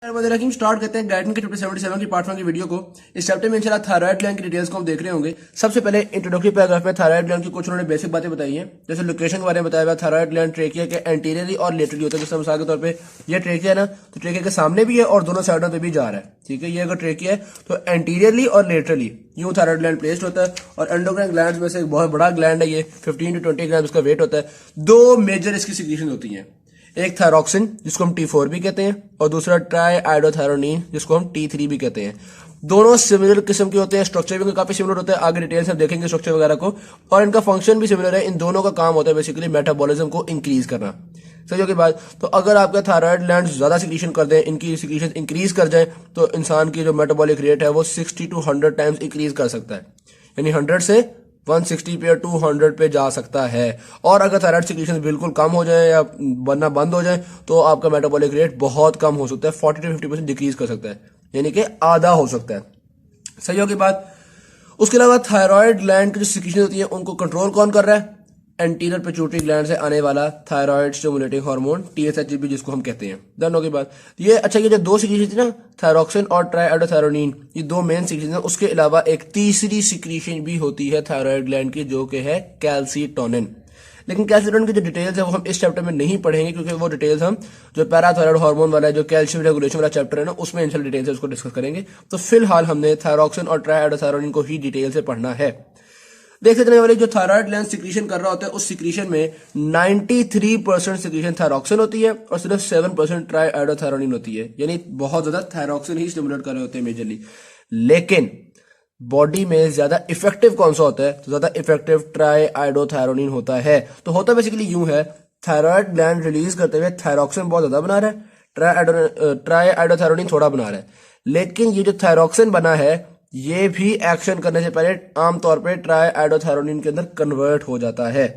Start करते हैं गाइडन के चैप्टर 77 की पार्ट 1 की वीडियो को। इस चैप्टर में इंशाल्लाह थायराइड ग्लैंड की डिटेल्स को हम देख रहे होंगे। सबसे पहले इंट्रोडक्टरी पैराग्राफ में थायराइड ग्लैंड की कुछ उन्होंने बेसिक बातें बताई हैं, जैसे लोकेशन के बारे में बताया हुआ। थायराइड ग्लैंड ट्रेकिया के एंटीरियरली और लेटरली होता है। जैसे मिसाल के तौर पे ये ट्रेकिया है ना, तो ट्रेकिया के सामने भी है और दोनों साइडों पे भी जा रहा है। ठीक है, ये अगर ट्रेकिया है तो एंटीरियरली और लेटरली यूं थायराइड ग्लैंड प्लेस्ड होता है। और एंडोक्राइन ग्लैंड में से एक बहुत बड़ा ग्लैंड है, ये 15 to 20 ग्राम इसका वेट होता है। दो मेजर इसकी सिक्रीशन होती है, एक थायरॉक्सिन जिसको हम T4 भी कहते हैं और दूसरा ट्राई आइडोथायरोनिन जिसको हम T3 भी कहते हैं। दोनों सिमिलर किस्म के होते हैं, स्ट्रक्चर भी काफी सिमिलर होता है। आगे डिटेल से हम देखेंगे स्ट्रक्चर वगैरह को, और इनका फंक्शन भी सिमिलर है। इन दोनों का काम होता है बेसिकली मेटाबॉलिज्म को इंक्रीज करना। सही होगी बात। तो अगर आपका थायराइड ग्लैंड ज्यादा सिक्रीशन कर दें, इनकी सिक्रीशन इंक्रीज कर जाए, तो इंसान की जो मेटाबॉलिक रेट है वो 60 to 100 टाइम्स इंक्रीज कर सकता है, यानी 100 से 160 पे या 200 पे जा सकता है। और अगर थायराइड सिक्रीशन बिल्कुल कम हो जाए या बनना बंद हो जाए तो आपका मेटाबॉलिक रेट बहुत कम हो सकता है, 40 to 50% डिक्रीज कर सकता है, यानी कि आधा हो सकता है। सही होगी बात। उसके अलावा थायराइड ग्लैंड की जो सिक्रीशन होती है उनको कंट्रोल कौन कर रहा है? एंटीरियर पिट्यूटरी ग्लैंड से आने वाला थायराइड स्टिमुलेटिंग हार्मोन TSH जिसको हम कहते हैं। डन होगी बात। ये अच्छा, ये जो दो सिक्रीशन थी ना, थायरॉक्सिन और ट्राइआइडोथायरोनिन, ये दो मेन सिक्रीशन है। उसके अलावा एक तीसरी सिक्रीशन भी होती है थायराइड ग्लैंड की, जो कि है कैल्सीटोनिन। लेकिन कैल्सीटोनिन की जो डिटेल्स है वो हम इस चैप्टर में नहीं पढ़ेंगे, क्योंकि वो डिटेल्स हम जो पैराथायराइड हार्मोन वाला है, जो कैल्शियम रेगुलेशन वाला चैप्टर है ना, उसमें इंशाल्लाह डिटेल्स है, उसको डिस्कस करेंगे। तो फिलहाल हमने थायरॉक्सिन और ट्राइआइडोथायरोनिन को ही डिटेल से पढ़ना है। देखते चलने वाले जो थायराइड ग्लैंड सिक्रीशन कर रहा होता है, उस सिक्रीशन में 93% सिक्रीशन थायरॉक्सिन होती है और सिर्फ 7% ट्राइआइडोथायरोनिन होती है, यानी बहुत ज्यादा थायरॉक्सिन ही स्टिमुलेट कर रहे होते हैं मेजरली। लेकिन बॉडी में ज्यादा इफेक्टिव कौन सा होता है? तो ज्यादा इफेक्टिव ट्राइआइडोथायरोनिन होता है। तो होता बेसिकली यूं है, थायराइड ग्लैंड रिलीज करते हुए थायरॉक्सिन बहुत ज्यादा बना रहा है, ट्राइआइडोथायरोनिन थोड़ा बना रहा है। लेकिन ये जो थायरॉक्सिन बना है ये भी एक्शन करने से पहले आमतौर पे ट्राइआइडोथायरोनिन के अंदर कन्वर्ट हो जाता है।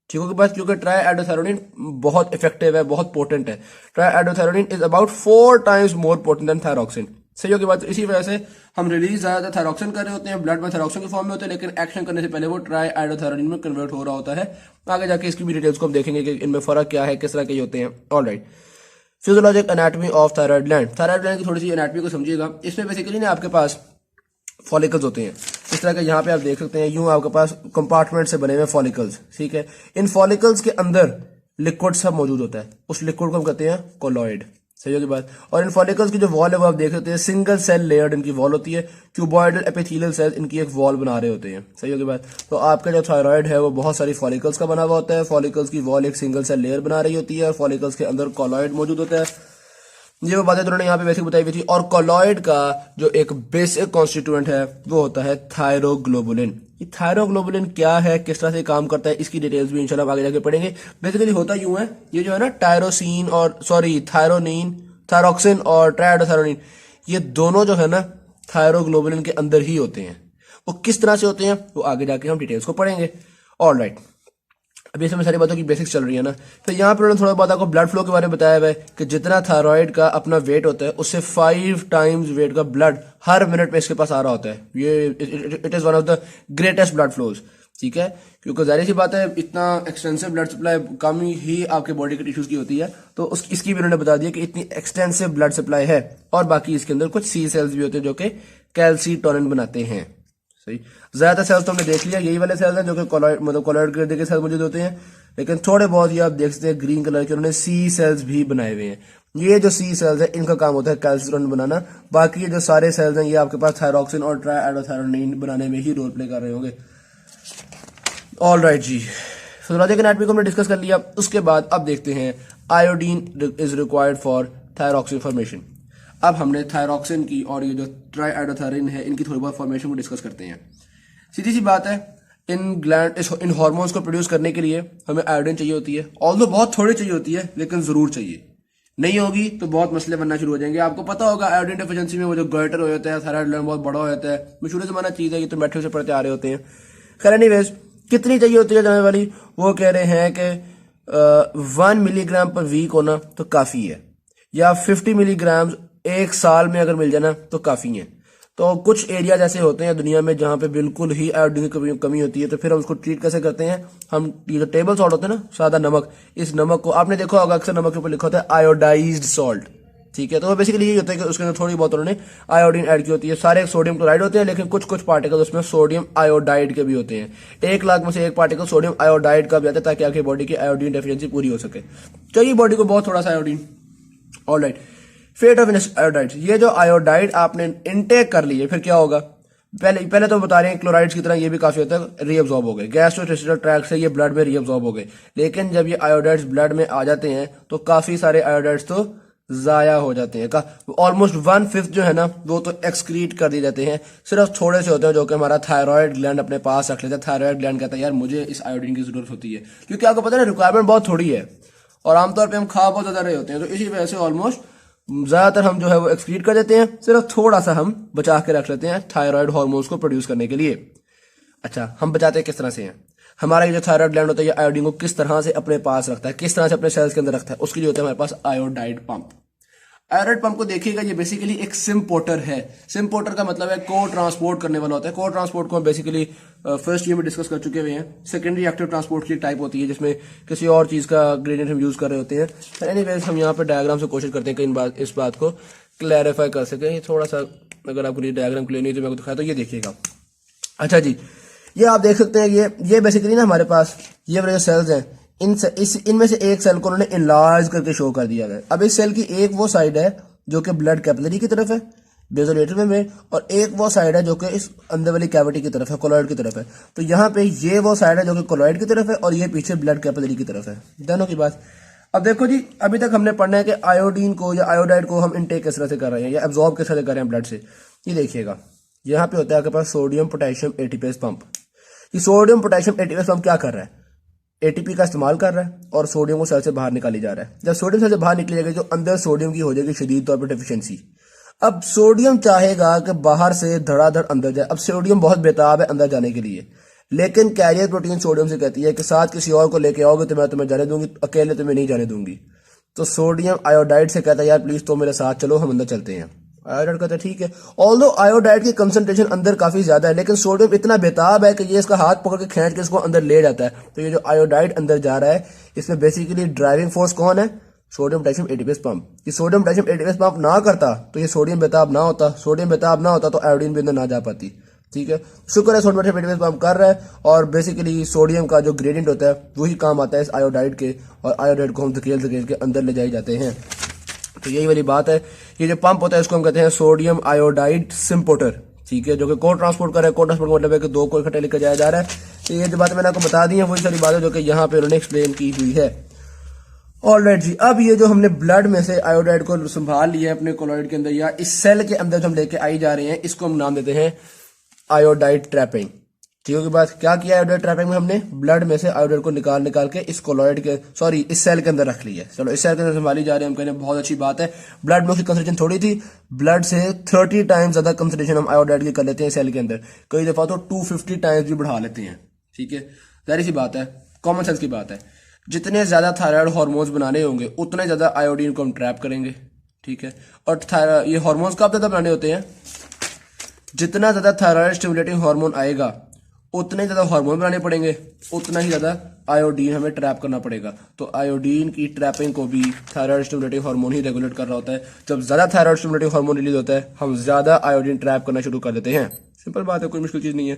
ठीक है बस, क्योंकि ट्राइआइडोथायरोनिन बहुत इफेक्टिव है, बहुत पोटेंट है। Triiodothyronine is about 4 times more potent than thyroxine. सही होगी बात। इसी वजह से हम रिलीज ज्यादा थायरॉक्सिन कर रहे होते हैं, ब्लड में थायरॉक्सिन के फॉर्म में होते हैं, लेकिन एक्शन करने से पहले वो ट्राइआइडोथायरोनिन में कन्वर्ट हो रहा होता है। आगे जाके इसकी भी डिटेल्स को हम देखेंगे कि इनमें फर्क क्या है, किस तरह के होते हैं। Alright, physiologic anatomy of thyroid gland. Thyroid gland की थोड़ी सी एनाटॉमी को समझिएगा। इसमें बेसिकली ना आपके पास फॉलिकल्स होते हैं, इस तरह के यहाँ पे आप देख सकते हैं, यूं आपके पास कंपार्टमेंट से बने हुए फॉलिकल्स। ठीक है, इन फॉलिकल्स के अंदर लिक्विड सब मौजूद होता है, उस लिक्विड को हम कहते हैं कोलॉइड। सही होगी बात। और इन फॉलिकल्स की जो वॉल है वो आप देख सकते हैं, सिंगल सेल लेयर्ड इनकी वॉल होती है। क्यूबॉइडल एपिथेलियल सेल्स इनकी एक वॉल बना रहे होते हैं। सही होगी बात। तो आपका जो थायराइड है वो बहुत सारी फॉलिकल्स का बना हुआ होता है। फॉलिकल्स की वॉल एक सिंगल सेल लेयर बना रही होती है और फॉलिकल्स के अंदर कोलॉइड मौजूद होता है। ये वो बातें उन्होंने यहाँ पे बेसिक बताई हुई थी। और कोलॉइड का जो एक बेसिक कॉन्स्टिट्यूएंट है वो होता है थायरोग्लोबुलिन। ये थायरोग्लोबुलिन क्या है, किस तरह से काम करता है, इसकी डिटेल्स भी इंशाल्लाह आगे जाके पढ़ेंगे। बेसिकली होता यूं है, ये जो है ना थायरोनिन, थायरॉक्सिन और ट्राइआइडोथायरोनिन, ये दोनों जो है ना थायरोग्लोबुलिन के अंदर ही होते हैं। वो किस तरह से होते हैं वो आगे जाके हम डिटेल्स को पढ़ेंगे। ऑलराइट, अभी इसमें सारी बातों की बेसिक्स चल रही है ना। तो यहाँ पर उन्होंने थोड़ा बहुत आपको ब्लड फ्लो के बारे में बताया हुआ है कि जितना थायराइड का अपना वेट होता है उससे 5 टाइम्स वेट का ब्लड हर मिनट में इसके पास आ रहा होता है। ये it is one of the greatest blood flows. ठीक है, क्योंकि जाहिर सी बात है, इतना एक्सटेंसिव ब्लड सप्लाई कम ही आपके बॉडी के टिश्यूज की होती है, तो इसकी भी उन्होंने बता दिया कि इतनी एक्सटेंसिव ब्लड सप्लाई है। और बाकी इसके अंदर कुछ सी सेल्स भी होते हैं जो कि कैल्सीटोनिन बनाते हैं। सही, ज्यादा सेल्स तो हमने देख लिया, यही वाले सेल्स हैं जो कि कोलॉइड मतलब कोलॉइड गिर्दे के सेल्स मौजूद होते हैं। लेकिन थोड़े बहुत ये आप देख सकते हैं ग्रीन कलर के उन्होंने सी सेल्स भी बनाए हुए हैं। ये जो सी सेल्स है इनका काम होता है कैल्सीटोनिन बनाना। बाकी ये जो सारे सेल्स हैं ये आपके पास थायरॉक्सिन और ट्राइआइडोथायरोनिन बनाने में ही रोल प्ले कर रहे होंगे। ऑलराइट जी, फिजियोलॉजिक एनाटॉमी को हमने डिस्कस कर लिया। उसके बाद अब देखते हैं iodine is required for thyroxine formation. अब हमने थायरॉक्सिन की और ये जो ट्राइआइडोथायरोनिन है इनकी थोड़ी बहुत फॉर्मेशन को डिस्कस करते हैं। सीधी सी बात है, इन हार्मोन्स को प्रोड्यूस करने के लिए हमें आयोडीन चाहिए होती है। ऑल्दो बहुत थोड़ी चाहिए होती है, लेकिन जरूर चाहिए। नहीं होगी तो बहुत मसले बनना शुरू हो जाएंगे। आपको पता होगा आयोडीन डेफिशिएंसी में वो जो गर्टर हो जाता है, थायराइड ग्लैंड बहुत बड़ा हो जाता है। मशहूर जमाना चीज है, ये तो मैट्रिक से पढ़ते आ रहे होते हैं। खैर एनीवेज, कितनी चाहिए होती है जाने वाली, वो कह रहे हैं कि 1 मिलीग्राम पर वीक होना तो काफी है, या 50 मिलीग्राम एक साल में अगर मिल जाए ना तो काफी है। तो कुछ एरिया जैसे होते हैं दुनिया में जहां पे बिल्कुल ही आयोडीन की कमी होती है, तो फिर हम उसको ट्रीट कैसे करते हैं? हम ये जो टेबल सॉल्ट होता है ना, सादा नमक, इस नमक को आपने देखा होगा अक्सर नमक के ऊपर लिखा होता है आयोडाइज्ड सॉल्ट। ठीक है। तो वो बेसिकली यही होता है कि उसके अंदर थोड़ी बहुत उन्होंने आयोडीन ऐड की होती है। सारे सोडियम क्लोराइड होते हैं, लेकिन कुछ कुछ पार्टिकल उसमें सोडियम आयोडाइड के भी होते हैं। 1 लाख में से एक पार्टिकल सोडियम आयोडाइड का भी आता है, ताकि आपकी बॉडी की आयोडीन डेफिशिएंसी पूरी हो सके। चाहिए बॉडी को बहुत थोड़ा सा iodine. Alright, fate of iodide, ये जो आयोडाइड आपने इनटेक कर ली है, फिर क्या होगा? पहले तो बता रहे हैं क्लोराइड्स की तरह ये भी काफी हद तक रीअब्सॉर्ब हो गए, गैस्ट्रोइंटेस्टाइनल ट्रैक्ट से ये ब्लड में रीअब्सॉर्ब हो गए। लेकिन जब ये आयोडाइड्स ब्लड में आ जाते हैं तो काफी सारे आयोडाइड्स तो जाया हो जाते हैं। ऑलमोस्ट 1/5 जो है ना वो तो एक्सक्रीट कर दिए जाते हैं। सिर्फ थोड़े से होते हैं जो कि हमारा थायराइड ग्लैंड अपने पास रख लेता है। थायराइड ग्लैंड कहता है यार मुझे इस आयोडीन की जरूरत होती है, क्योंकि आपको पता है ना रिक्वायरमेंट बहुत थोड़ी है और आमतौर पर हम खा बहुत ज्यादा रहे होते हैं, तो इसी वजह से ऑलमोस्ट ज्यादातर हम जो है वो एक्सक्रीट कर देते हैं। सिर्फ थोड़ा सा हम बचा के रख लेते हैं थायराइड हार्मोन्स को प्रोड्यूस करने के लिए। अच्छा, हम बचाते किस तरह से हैं? हमारा ये जो थायराइड ग्लैंड होता है ये आयोडीन को किस तरह से अपने पास रखता है, किस तरह से अपने सेल्स के अंदर रखता है, उसके लिए होता है हमारे पास आयोडाइड पंप। आयोडाइड पंप को देखिएगा, ये बेसिकली एक सिम्पोर्टर है। सिम्पोर्टर का मतलब है को ट्रांसपोर्ट करने वाला होता है। को ट्रांसपोर्ट को हम बेसिकली फर्स्ट ईयर में डिस्कस कर चुके हुए हैं। सेकेंडरी एक्टिव ट्रांसपोर्ट की टाइप होती है जिसमें किसी और चीज का ग्रेडियंट हम यूज कर रहे होते हैं। एनीवेज हम यहाँ पे डायग्राम से कोशिश करते हैं कि इस बात को क्लैरिफाई कर सके। थोड़ा सा अगर आपको ये डायग्राम क्लियर नहीं तो मैं दिखाया, तो ये देखिएगा। अच्छा जी, ये आप देख सकते हैं, ये बेसिकली ना हमारे पास ये वाले जो सेल्स हैं, इनमें से एक सेल को उन्होंने इनलार्ज करके शो कर दिया है। अब इस सेल की एक वो साइड है जो कि ब्लड कैपिलरी की तरफ है बेसोलेटर में, और एक वो साइड है जो कि इस अंदर वाली कैविटी की तरफ है, कोलॉइड की तरफ है। तो यहाँ पे ये वो साइड है जो कि कोलॉइड की तरफ है और ये पीछे ब्लड कैपिलरी की तरफ है। दोनों की बात। अब देखो जी, अभी तक हमने पढ़ना है कि आयोडीन को या आयोडाइड को हम इनटेक किस तरह से कर रहे हैं या एब्जॉर्ब किस तरह से कर रहे हैं ब्लड से। ये देखिएगा, यहाँ पे होता है आपके पास सोडियम पोटेशियम एटीपेज पंप। ये सोडियम पोटेशियम एटीपेज पंप क्या कर रहा है? एटीपी का इस्तेमाल कर रहा है और सोडियम को सेल से बाहर निकाली जा रहा है। जब सोडियम सेल से बाहर निकली जाएगी तो अंदर सोडियम की हो जाएगी शदीद तौर पर डेफिशिएंसी। अब सोडियम चाहेगा कि बाहर से धड़ाधड़ अंदर जाए। अब सोडियम बहुत बेताब है अंदर जाने के लिए, लेकिन कैरियर प्रोटीन सोडियम से कहती है कि साथ किसी और को लेके आओगे तो मैं तुम्हें जाने दूंगी, अकेले तुम्हें नहीं जाने दूंगी। तो सोडियम आयोडाइड से कहता है यार प्लीज तो मेरे साथ चलो, हम अंदर चलते हैं। आयोडाइड कहता है ठीक है। ऑल्दो आयोडाइड की कंसंट्रेशन अंदर काफी ज्यादा है, लेकिन सोडियम इतना बेताब है कि ये इसका हाथ पकड़ के खींच के इसको अंदर ले जाता है। तो ये जो आयोडाइड अंदर जा रहा है, इसमें बेसिकली ड्राइविंग फोर्स कौन है? Sodium potassium ATPase pump. ये सोडियम पोटेशियम एटीपेज पंप ना करता तो ये सोडियम बेताब ना होता, सोडियम बेताब ना होता तो आयोडीन भी अंदर ना जा पाती। ठीक है, शुक्र है सोडियम पोटेशियम एटीपेज पंप कर रहा है, और बेसिकली सोडियम का जो ग्रेडियंट होता है वही काम आता है इस आयोडाइड के, और आयोडाइड को हम धकेल के अंदर ले जाए जाते हैं। तो यही वाली बात है। ये जो पंप होता है इसको हम कहते हैं सोडियम आयोडाइड सिम्पोर्टर। ठीक है, जो कि को ट्रांसपोर्ट कर रहा है। को ट्रांसपोर्ट मतलब है कि दो को इकट्ठे लेकर जाया जा रहा है। तो ये जो बात मैंने आपको बता दी है वही सारी बातें जो कि यहाँ पे उन्होंने एक्सप्लेन की हुई है। ऑलराइट जी, अब ये जो हमने ब्लड में से आयोडाइड को संभाल लिया है अपने कोलॉइड के अंदर या इस सेल के अंदर जो हम लेके आई जा रहे हैं, इसको हम नाम देते हैं आयोडाइड ट्रैपिंग। ठीक है, बात क्या किया आयोडाइड ट्रैपिंग में? हमने ब्लड में से आयोडाइड को निकाल के इस कोलॉइड के इस सेल के अंदर रख लिया। चलो, इस सेल के अंदर संभाली जा रही है, हम कहते हैं बहुत अच्छी बात है। ब्लड में उसकी कंसंट्रेशन थोड़ी थी, ब्लड से 30 टाइम्स ज्यादा कंसंट्रेशन हम आयोडाइड की कर लेते हैं सेल के अंदर। कई दफा तो 250 टाइम्स भी बढ़ा लेते हैं। ठीक है, जाहिर सी बात है, कॉमन सेंस की बात है। जितने ज्यादा थायराइड हार्मोन्स बनाने होंगे उतने ज्यादा आयोडीन को हम ट्रैप करेंगे। ठीक है, और ये हार्मोन्स कब ज्यादा बनाने होते हैं? जितना ज्यादा थायराइड स्टिमुलेटिंग हार्मोन आएगा उतने ज्यादा हार्मोन बनाने पड़ेंगे, उतना ही ज्यादा आयोडीन हमें ट्रैप करना पड़ेगा। तो आयोडीन की ट्रैपिंग को भी थायराइड स्टिमुलेटिंग हार्मोन ही रेगुलेट कर रहा होता है। जब ज्यादा थायराइड स्टिमुलेटिंग हार्मोन रिलीज होता है हम ज्यादा आयोडीन ट्रैप करना शुरू कर देते हैं। सिंपल बात है, कोई मुश्किल चीज नहीं है।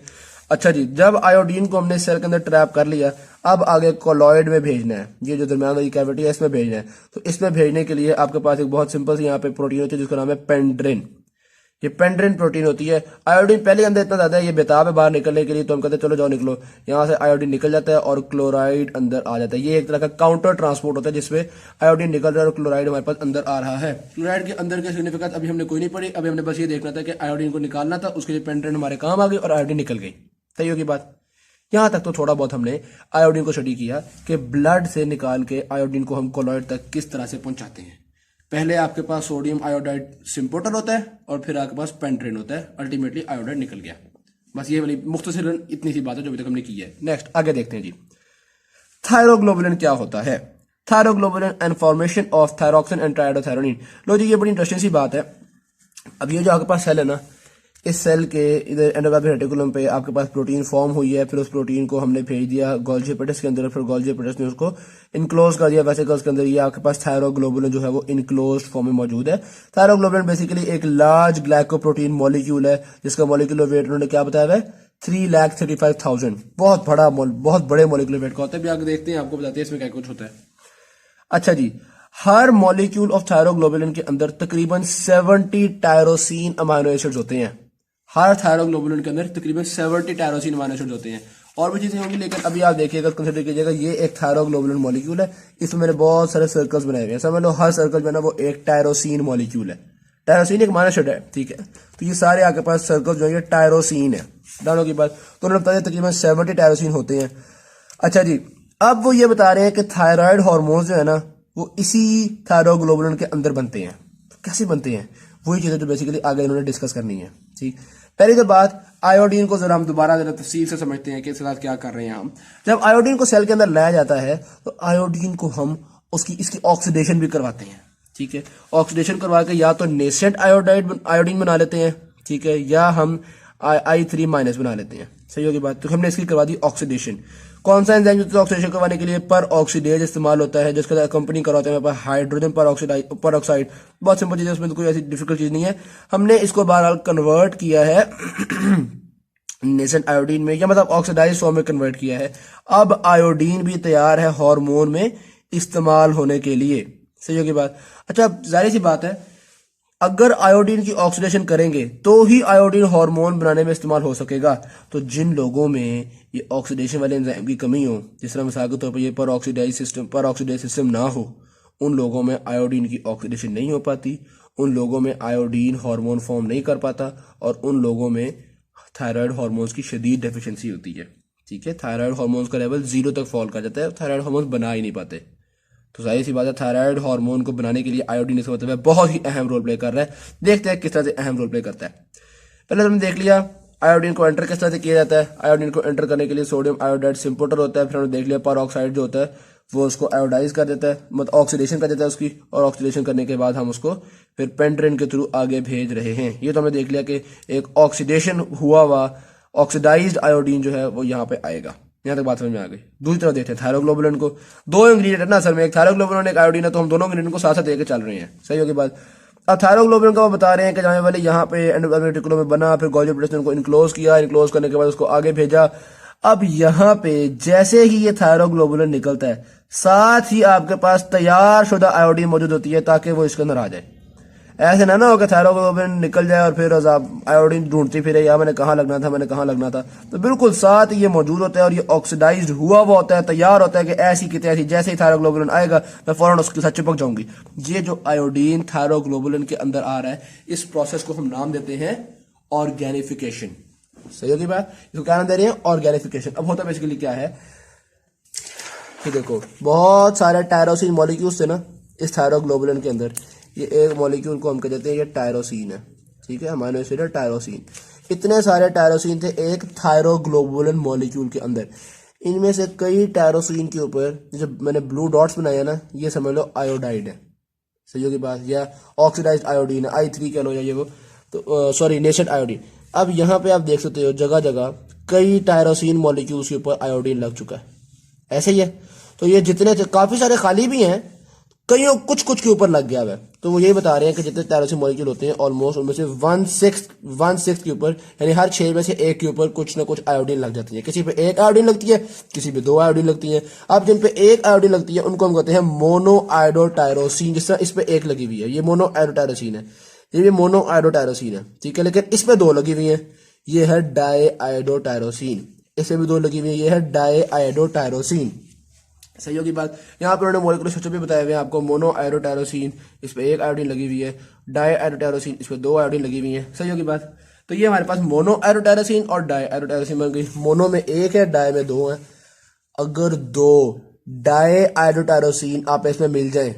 अच्छा जी, जब आयोडीन को हमने सेल के अंदर ट्रैप कर लिया, अब आगे कोलॉइड में भेजना है। ये जो दरमियान वाली कैविटी है इसमें भेजना है। तो इसमें भेजने के लिए आपके पास एक बहुत सिंपल सी यहाँ पे प्रोटीन होती है जिसका नाम है पेंड्रिन। ये पेंड्रिन प्रोटीन होती है। आयोडीन पहले अंदर इतना ज्यादा है, ये बेताब है बाहर निकलने के लिए, तो हम कहते हैं चलो जाओ निकलो। यहाँ से आयोडीन निकल जाता है और क्लोराइड अंदर आ जाता है। ये एक तरह का काउंटर ट्रांसपोर्ट होता है जिसमें आयोडीन निकल रहा है और क्लोराइड हमारे पास अंदर आ रहा है। क्लोराइड के अंदर के सिग्निफिकेंस अभी हमने कोई नहीं पढ़ी, अभी हमने बस ये देखना था कि आयोडीन को निकालना था, उसके लिए पेंड्रिन हमारे काम आ गई और आयोडीन निकल गई। सही होगी बात। यहां तक तो थोड़ा बहुत हमने आयोडीन को स्टडी किया कि ब्लड से निकाल के आयोडीन को हम कोलॉइड तक किस तरह से पहुंचाते हैं। पहले आपके पास सोडियम आयोडाइड सिम्पोर्टर होता है और फिर आपके पास पेंड्रिन होता है, अल्टीमेटली आयोडाइड निकल गया। बस ये वाली मुख्तसरन इतनी सी बात है जो अभी तक हमने की है। नेक्स्ट आगे देखते हैं जी, थायरोग्लोबुलिन क्या होता है? Thyroglobulin and formation of thyroxine and triiodothyronine. लो जी, ये बड़ी इंटरेस्टिंग सी बात है। अब ये जो आपके पास सेल है ना, इस सेल के इधर एंडोप्लाज्मिक रेटिकुलम पे आपके पास प्रोटीन फॉर्म हुई है, फिर उस प्रोटीन को हमने भेज दिया गोल्जी एपेटस के अंदर, फिर गोल्जी एपेटस ने उसको इनक्लोज कर दिया वेसिकल्स के अंदर। ये आपके पास थायरोग्लोबुलिन जो है वो इनक्लोज फॉर्म में मौजूद है। थायरोग्लोबुलिन बेसिकली एक लार्ज ग्लाइकोप्रोटीन मॉलिक्यूल है जिसका मॉलिक्यूलर वेट उन्होंने क्या बताया है, 3,35,000। बहुत बड़े मॉलिक्यूलर वेट का होता है। भी आगे देखते हैं, आपको बताते हैं इसमें क्या कुछ होता है। अच्छा जी, हर मॉलिक्यूल ऑफ थायरोग्लोबुलिन के अंदर तकरीबन 70 टायरोसिन अमाइनो एसिड्स होते हैं। हर थायरोग्लोबुलिन के अंदर तकरीबन 70 टायरोसिन अमाइनो एसिड्स होते हैं। और भी चीजें होंगी, लेकिन अभी आप देखिएगा, कंसिडर कीजिएगा, ये एक थायरोग्लोबुलिन मॉलिक्यूल है। इसमें मैंने बहुत सारे सर्कल्स बनाए हुए हैं। समझ लो हर सर्कल जो है ना वो एक टायरोसिन मॉलिक्यूल है। टायरोसिन एक अमाइनो एसिड है, ठीक है। तो ये सारे आपके पास सर्कल जो है ये टायरोसिन है। डालो की बात तो उन्होंने बताया तकरीबन 70 टायरोसिन होते हैं। अच्छा जी, अब वो ये बता रहे हैं कि थायराइड हार्मोन जो है ना वो इसी थायरोग्लोबुलिन के अंदर बनते हैं। कैसे बनते हैं, वही चीजें जो बेसिकली आगे इन्होंने डिस्कस करनी है। ठीक, पहली तो बात, आयोडीन को जरा हम दोबारा जरा तफसील से समझते हैं कि इसके साथ क्या कर रहे हैं हम। जब आयोडीन को सेल के अंदर लाया जाता है तो आयोडीन को हम इसकी ऑक्सीडेशन भी करवाते हैं। ठीक है, ऑक्सीडेशन करवा के या तो नेसेंट आयोडीन बना लेते हैं, ठीक है, या हम I3- बना लेते हैं। सही होगी बात। तो हमने इसकी करवा दी ऑक्सीडेशन। कौन सा एंजाइम जो ऑक्सीडेशन करवाने के लिए पर ऑक्सीडेज इस्तेमाल होता है, जिसका कंपनी करवाते हैं हमारे पास हाइड्रोजन पर ऑक्साइड। बहुत सिंपल चीज है, उसमें तो कोई ऐसी डिफिकल्ट चीज नहीं है। हमने इसको बहरहाल कन्वर्ट किया है नेसेंट आयोडीन में, या मतलब ऑक्सीडाइज फॉर्म में कन्वर्ट किया है। अब आयोडीन भी तैयार है हार्मोन में इस्तेमाल होने के लिए। सही होगी बात। अच्छा, जाहिर सी बात है, अगर आयोडीन की ऑक्सीडेशन करेंगे तो ही आयोडीन हार्मोन बनाने में इस्तेमाल हो सकेगा। तो जिन लोगों में ये ऑक्सीडेशन वाले एंजाइम की कमी हो, जिस तरह मिसाल के तौर पर ये पर ऑक्सीडाइज सिस्टम ना हो, उन लोगों में आयोडीन की ऑक्सीडेशन नहीं हो पाती, उन लोगों में आयोडीन हार्मोन फॉर्म नहीं कर पाता, और उन लोगों में थायराइड हार्मोन्स की शदीद डेफिशिएंसी होती है। ठीक है, थायराइड हार्मोन्स का लेवल 0 तक फॉल कर जाता है, थायराइड हार्मोन्स बना ही नहीं पाते। तो जाहिर सी बात है, थायराइड हार्मोन को बनाने के लिए आयोडीन इसका मतलब है बहुत ही अहम रोल प्ले कर रहा है। देखते हैं किस तरह से अहम रोल प्ले करता है। पहले हमने देख लिया आयोडीन को एंटर किस तरह से किया जाता है। आयोडीन को एंटर करने के लिए सोडियम आयोडाइड सिंपोटर होता है। फिर हमने देख लिया पर ऑक्साइड जो होता है वो उसको आयोडाइज कर देता है, मतलब ऑक्सीडेशन कर देता है उसकी, और ऑक्सीडेशन करने के बाद हम उसको फिर पेंट्रेन के थ्रू आगे भेज रहे हैं। ये तो हमने देख लिया कि एक ऑक्सीडेशन हुआ ऑक्सीडाइज्ड आयोडीन जो है वो यहाँ पे आएगा। यहाँ तक बात समझ में आ गई। दूसरी तरफ देखते हैं थायरोग्लोबुलिन को। दो इंग्रेडिएंट है ना असल में, एक थायरोग्लोबुलिन एक आयोडीन है, तो हम दोनों इंग्रेडिएंट को साथ साथ लेके चल रहे हैं। सही होगी बात। अब थायरोग्लोबुलिन का वो बता रहे हैं कि जाने वाले यहाँ पे एंडोप्लाज्मिक रेटिकुलम में बना, फिर गोल्जी एपेटस ने उनको इनक्लोज किया, इनक्लोज करने के बाद उसको आगे भेजा। अब यहाँ पे जैसे ही ये थायरोग्लोबुलिन निकलता है, साथ ही आपके पास तैयार शुदा आयोडीन मौजूद होती है ताकि वो इसके अंदर आ जाए। ऐसे ना हो कि थायरोग्लोबुलिन निकल जाए और फिर आप आयोडीन ढूंढती फिरे, या मैंने कहाँ लगना था। तो बिल्कुल साथ ये मौजूद होता है और ये ऑक्सीडाइज्ड हुआ होता है, तैयार होता है कि ऐसी की तैसी जैसे ही थायरोग्लोबुलिन आएगा मैं फौरन उसके साथ चिपक जाऊंगी। ये जो आयोडीन थायरोग्लोबुलिन के अंदर आ रहा है, इस प्रोसेस को हम नाम देते हैं ऑर्गेनिफिकेशन। सही होगी बात। इसको क्या नाम दे रहे हैं, ऑर्गेनिफिकेशन। अब होता बेसिकली क्या है कि देखो, बहुत सारे टायरोसिन मॉलिक्यूल्स थे ना इस थायरोग्लोबुलिन के अंदर। ये एक मॉलिक्यूल को हम कह देते हैं ये टायरोसिन है। ठीक है, अमाइनो एसिड है टायरोसिन। इतने सारे टायरोसिन थे एक थायरोग्लोबुलिन मॉलिक्यूल के अंदर। इनमें से कई टायरोसिन के ऊपर जो मैंने ब्लू डॉट्स बनाया ना, ये समझ लो आयोडाइड है। सही होगी बात। या ऑक्सीडाइज्ड आयोडीन है, I3 कह लो, या ये वो तो सॉरी नेसेंट आयोडीन। अब यहाँ पे आप देख सकते हो जगह जगह कई टायरोसिन मॉलिक्यूल्स के ऊपर आयोडीन लग चुका है। ऐसे ही है। तो ये जितने काफी सारे खाली भी हैं, कईयों कुछ के ऊपर लग गया है। तो वो यही बता रहे हैं कि जितने टायरोसिन मॉलिक्यूल होते हैं ऑलमोस्ट उनमें से 1/6 के ऊपर, यानी हर 6 में से 1 के ऊपर कुछ ना कुछ आयोडीन लग जाती है। किसी पे 1 आयोडीन लगती है, किसी पे 2 आयोडीन लगती है। अब जिन पे 1 आयोडीन लगती है उनको हम कहते हैं मोनोआयोडोटायरोसिन। जिस तरह इस पे 1 लगी हुई है, ये मोनोआयोडोटायरोसिन है, ये भी मोनोआयोडोटायरोसिन है। ठीक है, लेकिन इस पे 2 लगी हुई है, ये है डाईआयोडोटायरोसिन। इसमें भी 2 लगी हुई है, ये है डाईआयोडोटायरोसिन। सही होगी बात। यहाँ पर उन्होंने मॉलिक्यूलर स्ट्रक्चर भी बताया हुए हैं आपको। मोनो आयोडोटायरोसिन, इस पे 1 आयोडीन लगी हुई है। डाई आयोडोटायरोसिन, इस पे 2 आयोडीन लगी हुई है। सही होगी बात। तो ये हमारे पास मोनो आयोडोटायरोसिन और डाई आयोडोटायरोसिन बन गई। मोनो में 1 है, डाई में 2 है। अगर 2 डाई आयोडोटायरोसिन आप इसमें मिल जाए,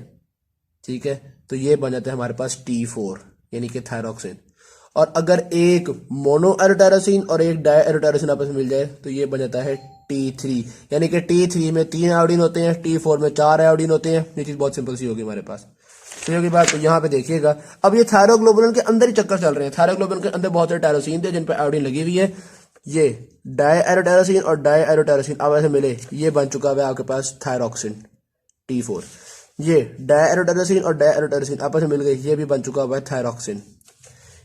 ठीक है, तो ये बन जाता है हमारे पास T4 यानी कि थायरोक्सिन। और अगर एक मोनो आयोडोटायरोसिन और एक डाई आयोडोटायरोसिन आपस में मिल जाए तो ये बन जाता है T3, यानी कि T3 में 3 आयोडीन होते हैं, T4 में 4 आयोडीन होते हैं। ये चीज बहुत सिंपल सी होगी हमारे पास। सही होगी बात। तो यहाँ पे देखिएगा, अब ये थायरोग्लोबुलिन के अंदर ही चक्कर चल रहे हैं। थायरोग्लोबुलिन के अंदर बहुत सारे टायरोसिन थे जिन पर आयोडीन लगी हुई है। ये डाई एरोटायरोसिन और डाई एरोटायरोसिन अब ऐसे मिले, ये बन चुका है आपके पास थायरोक्सिन T4। ये डाई एरोटायरोसिन और डाई एरोटायरोसिन आपस में मिल गए, ये भी बन चुका हुआ है थायरोक्सिन।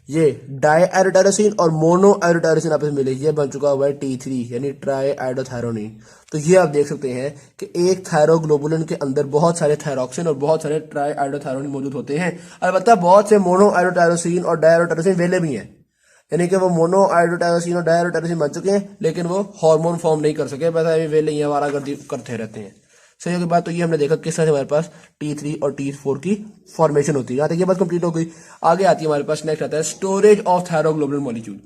ये डाई एरोटायरोसिन और मोनो एरोटायरोसिन आपस में मिले, ये बन चुका हुआ है T3 यानी ट्राई आयोडोथायरोनिन। तो ये आप देख सकते हैं कि एक थायरोग्लोबुलिन के अंदर बहुत सारे थायरोक्सिन और बहुत सारे ट्राई आयोडोथायरोनिन मौजूद होते हैं। अलबत्ता बहुत से मोनो एरोटायरोसिन और डाई एरोटायरोसिन वेले भी हैं, यानी कि वो मोनो आयोडोटायरोसिन और डाई एरोटायरोसिन बन चुके हैं लेकिन वो हार्मोन फॉर्म नहीं कर सके, बस अभी वेले ही आवारागर्दी करते रहते हैं। सही होगी बात। तो ये हमने देखा किस तरह से हमारे पास T3 और T4 की फॉर्मेशन होती है। यहाँ तक ये बात कंप्लीट हो गई। आगे आती है हमारे पास, नेक्स्ट आता है स्टोरेज ऑफ थायरोग्लोबुलिन मॉलिक्यूल।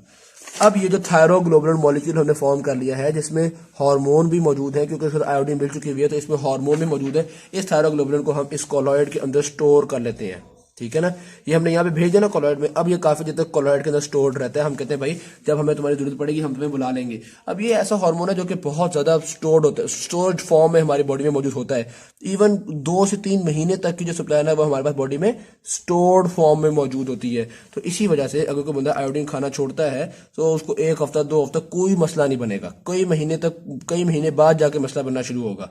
अब ये जो थायरोग्लोबुलिन मॉलिक्यूल हमने फॉर्म कर लिया है जिसमें हार्मोन भी मौजूद है, क्योंकि इसमें आयोडीन मिल चुकी हुई है तो इसमें हार्मोन भी मौजूद है। इस थायरोग्लोबुलिन को हम इस कॉलॉइड के अंदर स्टोर कर लेते हैं, ठीक है ना। ये हमने यहाँ पे भेज दिया ना कॉलॉइड में। अब ये काफी देर तक कॉलॉइड के अंदर स्टोर्ड रहता है। हम कहते हैं भाई जब हमें तुम्हारी जरूरत पड़ेगी हम तुम्हें बुला लेंगे। अब ये ऐसा हार्मोन है जो कि बहुत ज्यादा स्टोर्ड होता है, स्टोर्ड फॉर्म में हमारी बॉडी में मौजूद होता है। इवन 2 से 3 महीने तक की जो सप्लाई है वो हमारे पास बॉडी में स्टोर्ड फॉर्म में मौजूद होती है। तो इसी वजह से अगर कोई बंदा आयोडीन खाना छोड़ता है तो उसको 1 हफ्ता 2 हफ्ता कोई मसला नहीं बनेगा, कई महीने बाद जाके मसला बनना शुरू होगा,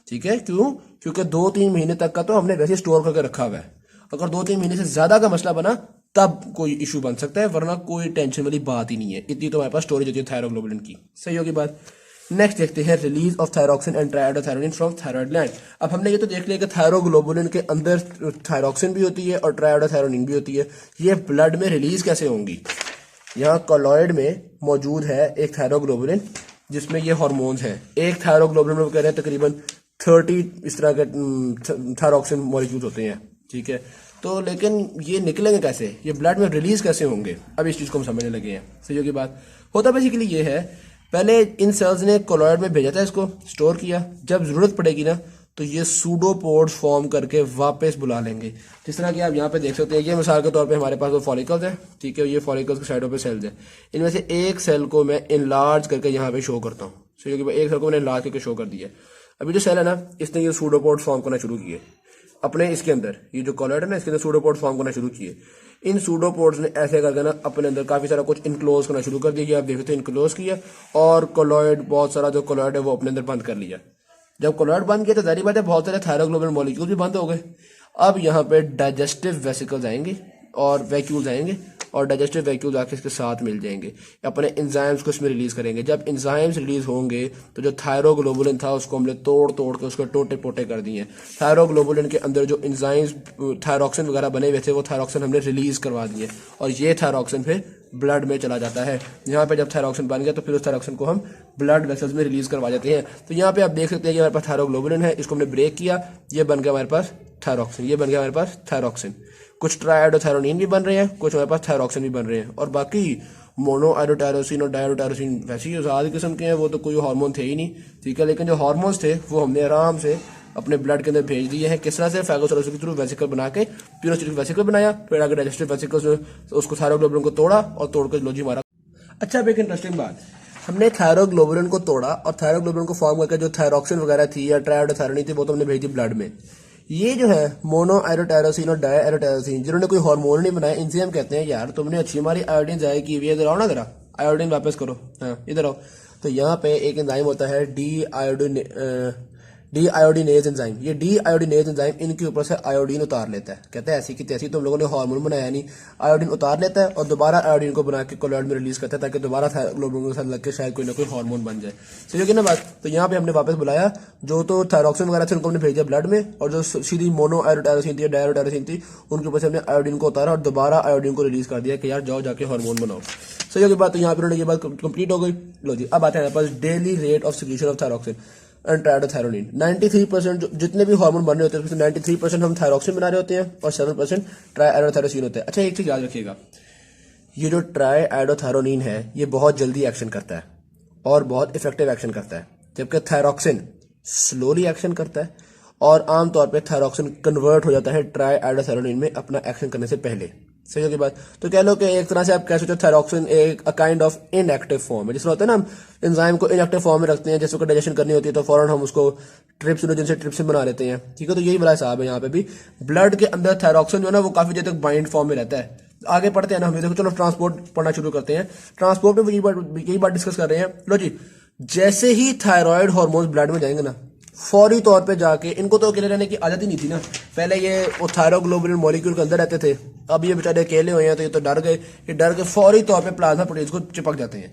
ठीक है। क्यों? क्योंकि 2-3 महीने तक का तो हमने वैसे स्टोर करके रखा हुआ है। अगर 2-3 महीने से ज्यादा का मसला बना तब कोई इशू बन सकता है, वरना कोई टेंशन वाली बात ही नहीं है। इतनी तो हमारे पास स्टोरेज होती है थायरोग्लोबुलिन की। सही होगी बात। नेक्स्ट देखते हैं release of thyroxine and triiodothyronine from thyroid gland. अब हमने ये तो देख लिया कि थायरोग्लोबुलिन के अंदर थायरोक्सिन भी होती है और ट्राइआयोडोथायरोनिन भी होती है। ये ब्लड में रिलीज कैसे होंगी? यहाँ कॉलॉइड में मौजूद है एक थायरोग्लोबुलिन जिसमें ये हार्मोन्स हैं। एक थायरोग्लोबुलिन में कह रहे हैं तकरीबन 30 इस तरह के थायरोक्सिन मॉलिक्यूल्स होते हैं, ठीक है। तो लेकिन ये निकलेंगे कैसे, ये ब्लड में रिलीज कैसे होंगे? अब इस चीज को हम समझने लगे हैं। सही की बात। होता बेसिकली ये है, पहले इन सेल्स ने कॉलॉइड में भेजा था, इसको स्टोर किया, जब जरूरत पड़ेगी ना तो ये सूडोपोड्स फॉर्म करके वापस बुला लेंगे। जिस तरह कि आप यहाँ पे देख सकते हैं, ये मिसाल के तौर पे हमारे पास वो फॉलिकल्स है, ठीक है। ये फॉलिकल्स की साइडों पे सेल्स है। इनमें से एक सेल को मैं इनलार्ज करके यहाँ पे शो करता हूँ। सही कि एक सेल को मैंने इनलार्ज करके शो कर दिया। अभी जो सेल है ना, इसने ये सूडोपोड्स फॉर्म करना शुरू किए अपने इसके अंदर। ये जो कॉलॉइड है ना, इसके अंदर सूडोपोड्स फॉर्म करना शुरू किए। इन सूडोपोड्स ने ऐसे करके ना अपने अंदर काफी सारा कुछ इनक्लोज करना शुरू कर दिया। आप देखते हैं इनक्लोज किया और कॉलॉइड, बहुत सारा जो कॉलॉइड है वो अपने अंदर बंद कर लिया। जब कॉलॉइड बंद किया तो जाहिर बात है बहुत सारे थायरोग्लोबुलिन मॉलिक्यूल भी बंद हो गए। अब यहाँ पे डाइजेस्टिव वेसिकल्स आएंगे और वैक्यूल्स आएंगे और डाइजेस्टिव वैक्यूल्स आके इसके साथ मिल जाएंगे, अपने एंजाइम्स को इसमें रिलीज करेंगे। जब एंजाइम्स रिलीज होंगे तो जो थायरोग्लोबुलिन था उसको हमने तोड़ के उसको टोटे पोटे कर दिए। थायरोग्लोबुलिन के अंदर जो एंजाइम्स थायरोक्सिन वगैरह बने हुए थे वो थायरोक्सिन हमने रिलीज करवा दिए और ये थायरोक्सिन फिर ब्लड में चला जाता है। यहाँ पे जब थायरोक्सिन बन गया तो फिर उस थायरोक्सिन को हम ब्लड वेसल्स में रिलीज करवा देते हैं। तो यहाँ पे आप देख सकते हैं कि हमारे पास थायरोग्लोबुलिन है, इसको हमने ब्रेक किया, ये बन गया हमारे पास थायरोक्सिन, ये बन गया हमारे पास थायरोक्सिन। कुछ ट्राइआयोडोथायरोनिन भी बन रहे हैं, कुछ हमारे पास थायरोक्सिन भी बन रहे हैं और बाकी मोनो आयोडोटायरोसिन और डायोटायरोसिन वैसे ही आजाद किस्म के हैं, वो तो कोई हार्मोन थे ही नहीं, ठीक है। लेकिन जो हार्मोन्स थे वो हमने आराम से अपने ब्लड के अंदर भेज दिए हैं। किस तरह से? फेगोसाइटोसिस के थ्रू वेसिकल बना के पिनोसिटिक वेसिकल बनाया, फिर आगे डाइजेस्टिव वेसिकल्स उसको थायरोग्लोबुलिन को तोड़ा और तोड़कर लोजी मारा। अच्छा, अब एक इंटरेस्टिंग बात, हमने थायरोग्लोबुलिन को तोड़ा और थायरोग्लोबुलिन को फॉर्म करके जो थायरोक्सिन वगैरह थी या ट्राइआयोडोथायरोनिन थी वो तो हमने भेज दी ब्लड में। ये जो है मोनो आयोडोटायरोसिन और डाई आयोडोटायरोसिन जिन्होंने कोई हार्मोन नहीं बनाया, इनसे हम कहते हैं यार तुमने अच्छी हमारी आयोडीन जाए की हुई है, इधर आओ ना, जरा आयोडीन वापस करो, हाँ इधर आओ। तो यहाँ पे एक एंजाइम होता है डी आयोडीनेज एंजाइम। ये डी आयोडीनेज एंजाइम इनके ऊपर से आयोडीन उतार लेता है। कहता है ऐसी की तैसी तुम लोगों ने हार्मोन बनाया नहीं, आयोडीन उतार लेता है और दोबारा आयोडीन को बना के कॉलॉइड में रिलीज करता है ताकि दोबारा थायरोग्लोबुलिन के साथ लग के शायद कोई ना कोई हार्मोन बन जाए। समझोगे ना बात। तो यहाँ पे हमने वापस बुलाया, जो तो थायरोक्सिन वगैरह थे उनको हमने भेजा ब्लड में और जो सीधी मोनो आयोडोटायरोसिन थी, डायोटायरोसिन थी, उनके ऊपर से हमने आयोडीन को उतारा और दोबारा आयोडीन को रिलीज कर दिया कि यार जाओ जाके हार्मोन बनाओ। सही होगी बात। तो यहाँ पे उन्होंने ये बात कंप्लीट हो गई। लो जी, अब आते हैं हमारे पास daily rate of secretion of thyroxine and triiodothyronine. 93% जितने भी हार्मोन बन रहे होते हैं उसमें 93% हम थायरोक्सिन बना रहे होते हैं और 7% ट्राइआयोडोथायरोसिन होता है। अच्छा, एक चीज याद रखिएगा, ये जो ट्राइआयोडोथायरोनिन है ये बहुत जल्दी एक्शन करता है और बहुत इफेक्टिव एक्शन करता है, जबकि थायरोक्सिन स्लोली एक्शन करता है और आमतौर पर थायरोक्सिन कन्वर्ट हो जाता है ट्राइआयोडोथायरोनिन में अपना एक्शन करने से पहले। सही होगी बात। तो कह लो कि एक तरह से आप कह सकते हो थायरॉक्सिन एक काइंड ऑफ इनएक्टिव फॉर्म है। जिसमें होता है ना, हम एंजाइम को इनएक्टिव फॉर्म में रखते हैं, जैसे को डाइजेशन करनी होती है तो फौरन हम उसको ट्रिप्सिनोजन से ट्रिप्सिन बना लेते हैं, ठीक है। तो यही वाला हिसाब है यहाँ पे भी। ब्लड के अंदर थायरॉक्सिन जो है ना वो काफी देर तक बाइंड फॉर्म में रहता है। आगे पढ़ते हैं ना हम, देखो चलो ट्रांसपोर्ट पढ़ना शुरू करते हैं। ट्रांसपोर्ट में यही बात डिस्कस कर रहे हैं। लो जी, जैसे ही थायराइड हार्मोन्स ब्लड में जाएंगे ना, फौरी तौर पे जाके, इनको तो अकेले रहने की आदत ही नहीं थी ना, पहले ये वो थायरोग्लोबुलिन मॉलिक्यूल के अंदर रहते थे, अब ये बेचारे अकेले हुए हैं तो ये तो डर गए। ये डर के फौरी तौर पे प्लाज्मा प्रोटीन को चिपक जाते हैं।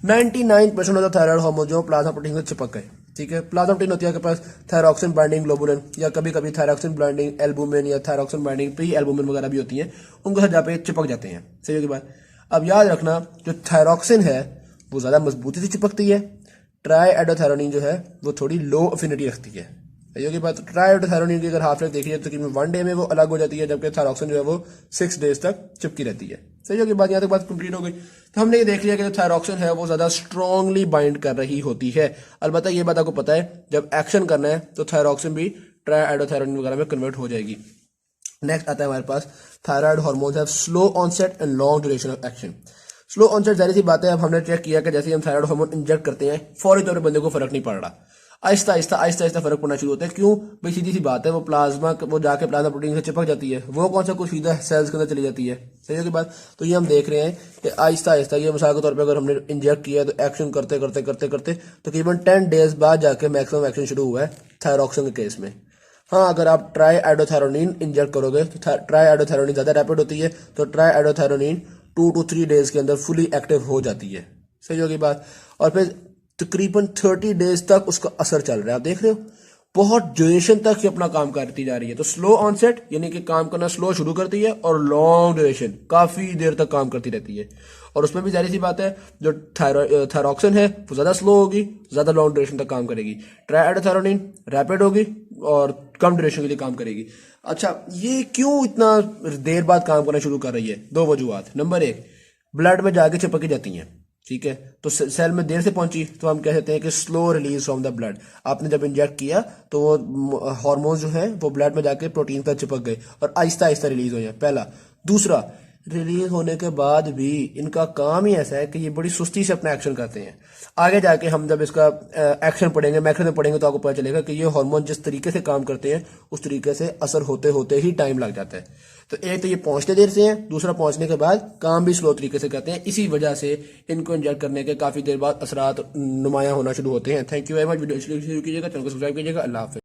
99% ऑफ द थायराइड हार्मोन जो प्लाज्मा प्रोटीन से चिपक गए, ठीक है। प्लाज्मा प्रोटीन होती है आपके पास थायरॉक्सिन बाइंडिंग ग्लोबुलिन, या कभी कभी थायरॉक्सिन बाइंडिंग एल्बुमिन या थायरॉक्सिन बाइंडिंग प्री एल्बुमिन वगैरह भी होती है, उनको साथ जाके चिपक जाते हैं। सही होगी बात। अब याद रखना, जो थायरॉक्सिन है वो ज्यादा मजबूती से चिपकती है, ट्राई एडोथायरोनिन जो है वो थोड़ी लो अफिनिटी रखती है। सही की बात। ट्राई एडोथायरोनिन की अगर हाफ लाइफ देखी जाए तो तकरीबन 1 डे में वो अलग हो जाती है, जबकि थायरॉक्सिन जो है वो 6 डेज तक चिपकी रहती है। सही होगी बात। यहाँ तक बात कंप्लीट हो गई। तो हमने ये देख लिया कि जो थायरॉक्सिन है वो ज्यादा स्ट्रांगली बाइंड कर रही होती है। अलबत्ता ये बात आपको पता है, जब एक्शन करना है तो थायरॉक्सिन भी ट्राई एडोथायरोनिन वगैरह में कन्वर्ट हो जाएगी। नेक्स्ट आता है हमारे पास, thyroid hormones have slow onset and long duration of action. Slow onset जाहिर सी बात है, अब हमने चेक किया कि जैसे हम थायराइड हार्मोन इंजेक्ट करते हैं फौरी तौर पर बंदे को फर्क नहीं पड़ रहा, आहिस्ता आहिस्ता फर्क पड़ना शुरू होता है। क्यों भाई? सीधी सी बात है, वो प्लाज्मा वो जाके प्लाज्मा प्रोटीन से चिपक जाती है, वो कौन सा कुछ सीधा सेल्स के अंदर चली जाती है। सही की बात। तो ये हम देख रहे हैं कि आहिस्ता ये मिसाल के तौर पर अगर हमने इंजेक्ट किया तो एक्शन करते करते करते करते तकरीबन 10 डेज बाद जाके मैक्सिमम एक्शन शुरू हुआ है थायरॉक्सिन के केस में। हाँ, अगर आप ट्राई एडोथायरोनिन इंजेक्ट करोगे तो ट्राई एडोथायरोनिन ज्यादा रैपिड होती है, तो ट्राई एडोथायरोनिन 2 to 3 डेज के अंदर फुली एक्टिव हो जाती है। सही होगी बात। और फिर तकरीबन 30 डेज तक उसका असर चल रहा है, आप देख रहे हो, बहुत ड्यूरेशन तक ये अपना काम करती जा रही है। तो स्लो ऑनसेट यानी कि काम करना स्लो शुरू करती है, और लॉन्ग ड्यूरेशन काफी देर तक काम करती रहती है। और उसमें भी जाहिर सी बात है, जो थायरॉक्सिन है वो ज्यादा स्लो होगी, ज्यादा लॉन्ग ड्यूरेशन तक काम करेगी। ट्राई एडोथायरोनिन रैपिड होगी और कम ड्यूरेशन के लिए काम करेगी। अच्छा, ये क्यों इतना देर बाद काम करना शुरू कर रही है? 2 वजूहात। नंबर 1, ब्लड में जाके चिपकी जाती हैं, ठीक है। तो सेल में देर से पहुंची तो हम कह सकते हैं कि slow release from the blood. आपने जब इंजेक्ट किया तो वो हार्मोन जो है वो ब्लड में जाके प्रोटीन पर चिपक गए और आहिस्ता रिलीज हो जाए, पहला। दूसरा, रिलीज होने के बाद भी इनका काम ही ऐसा है कि ये बड़ी सुस्ती से अपना एक्शन करते हैं। आगे जाके हम जब इसका एक्शन पढ़ेंगे, मैकेनिज्म पढ़ेंगे, तो आपको पता चलेगा कि ये हार्मोन जिस तरीके से काम करते हैं उस तरीके से असर होते होते ही टाइम लग जाता है। तो एक तो ये पहुंचते देर से हैं, दूसरा पहुंचने के बाद काम भी स्लो तरीके से करते हैं। इसी वजह से इनको इंजेक्ट करने के काफी देर बाद असरात नुमाया होना शुरू होते हैं। Thank you very much. Video कीजिएगा, चैनल को सब्सक्राइब कीजिएगा। अल्लाह हाफिज़।